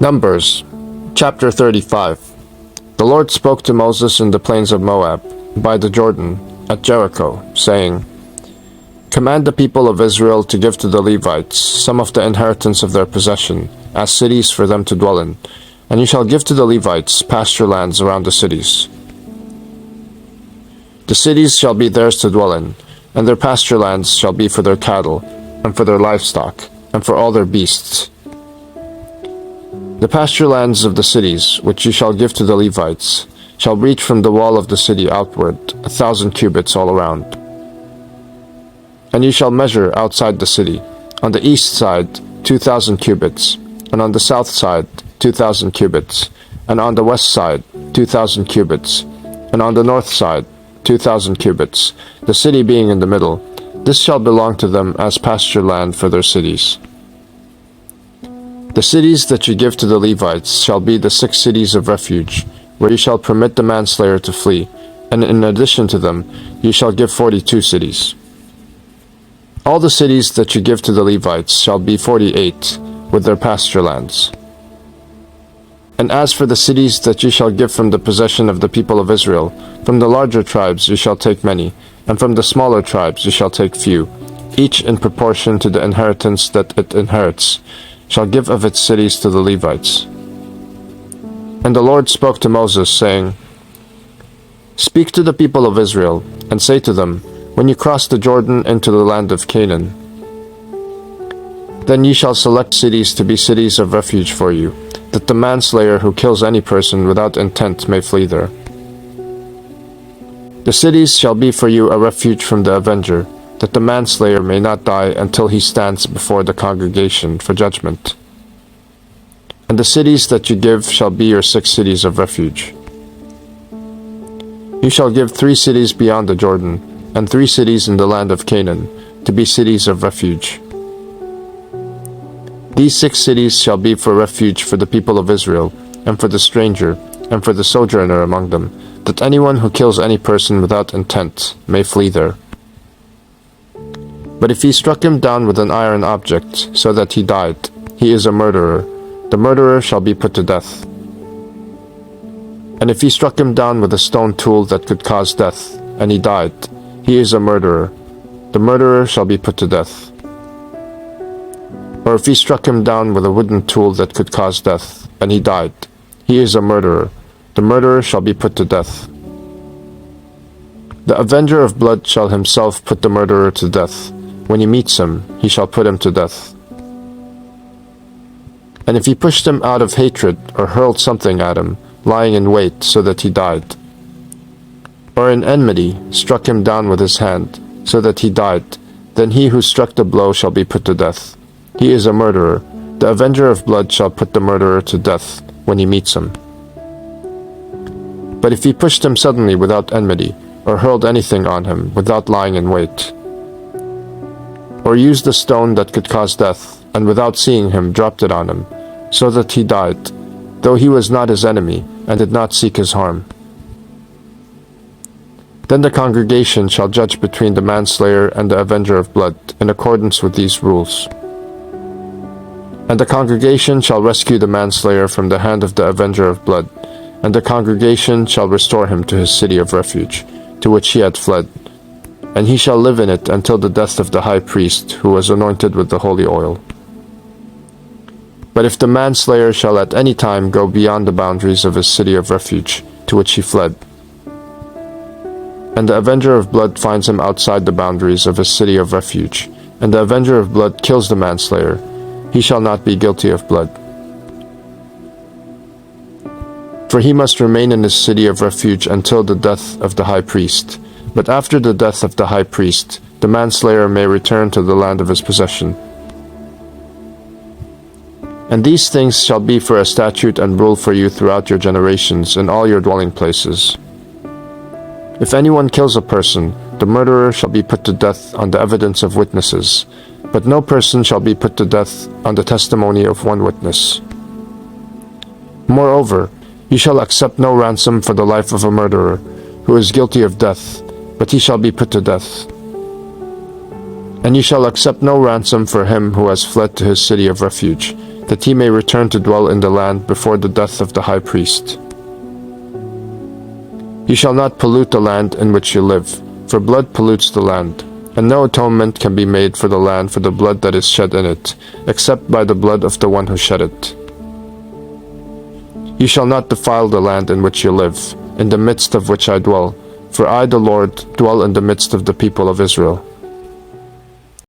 Numbers, chapter 35. The Lord spoke to Moses in the plains of Moab, by the Jordan, at Jericho, saying, Command the people of Israel to give to the Levites some of the inheritance of their possession, as cities for them to dwell in, and you shall give to the Levites pasture lands around the cities. The cities shall be theirs to dwell in, and their pasture lands shall be for their cattle, and for their livestock, and for all their beasts. The pasture lands of the cities, which you shall give to the Levites, shall reach from the wall of the city outward 1,000 cubits all around. And you shall measure outside the city, on the east side 2,000 cubits, and on the south side 2,000 cubits, and on the west side 2,000 cubits, and on the north side 2,000 cubits, the city being in the middle. This shall belong to them as pasture land for their cities. The cities that you give to the Levites shall be the 6 cities of refuge, where you shall permit the manslayer to flee, and in addition to them you shall give 42 cities. All the cities that you give to the Levites shall be 48, with their pasture lands. And as for the cities that you shall give from the possession of the people of Israel, from the larger tribes you shall take many, and from the smaller tribes you shall take few, each in proportion to the inheritance that it inherits, shall give of its cities to the Levites. And the Lord spoke to Moses, saying, Speak to the people of Israel, and say to them, When you cross the Jordan into the land of Canaan, then ye shall select cities to be cities of refuge for you, that the manslayer who kills any person without intent may flee there. The cities shall be for you a refuge from the avenger, that the manslayer may not die until he stands before the congregation for judgment. And the cities that you give shall be your 6 cities of refuge. You shall give 3 cities beyond the Jordan, and 3 cities in the land of Canaan, to be cities of refuge. These 6 cities shall be for refuge for the people of Israel, and for the stranger, and for the sojourner among them, that anyone who kills any person without intent may flee there. But if he struck him down with an iron object, so that he died, he is a murderer. The murderer shall be put to death. And if he struck him down with a stone tool that could cause death, and he died, he is a murderer. The murderer shall be put to death. Or if he struck him down with a wooden tool that could cause death, and he died, he is a murderer. The murderer shall be put to death. The avenger of blood shall himself put the murderer to death. When he meets him, he shall put him to death. And if he pushed him out of hatred, or hurled something at him, lying in wait so that he died, or in enmity struck him down with his hand, so that he died, then he who struck the blow shall be put to death. He is a murderer. The avenger of blood shall put the murderer to death when he meets him. But if he pushed him suddenly without enmity, or hurled anything on him without lying in wait, or used a stone that could cause death, and without seeing him dropped it on him, so that he died, though he was not his enemy, and did not seek his harm, then the congregation shall judge between the manslayer and the avenger of blood, in accordance with these rules. And the congregation shall rescue the manslayer from the hand of the avenger of blood, and the congregation shall restore him to his city of refuge, to which he had fled, and he shall live in it until the death of the high priest, who was anointed with the holy oil. But if the manslayer shall at any time go beyond the boundaries of his city of refuge, to which he fled, and the avenger of blood finds him outside the boundaries of his city of refuge, and the avenger of blood kills the manslayer, he shall not be guilty of blood. For he must remain in his city of refuge until the death of the high priest. But after the death of the high priest, the manslayer may return to the land of his possession. And these things shall be for a statute and rule for you throughout your generations in all your dwelling places. If anyone kills a person, the murderer shall be put to death on the evidence of witnesses, but no person shall be put to death on the testimony of one witness. Moreover, you shall accept no ransom for the life of a murderer, who is guilty of death, but he shall be put to death. And you shall accept no ransom for him who has fled to his city of refuge, that he may return to dwell in the land before the death of the high priest. You shall not pollute the land in which you live, for blood pollutes the land, and no atonement can be made for the land for the blood that is shed in it, except by the blood of the one who shed it. You shall not defile the land in which you live, in the midst of which I dwell, for I, the Lord, dwell in the midst of the people of Israel.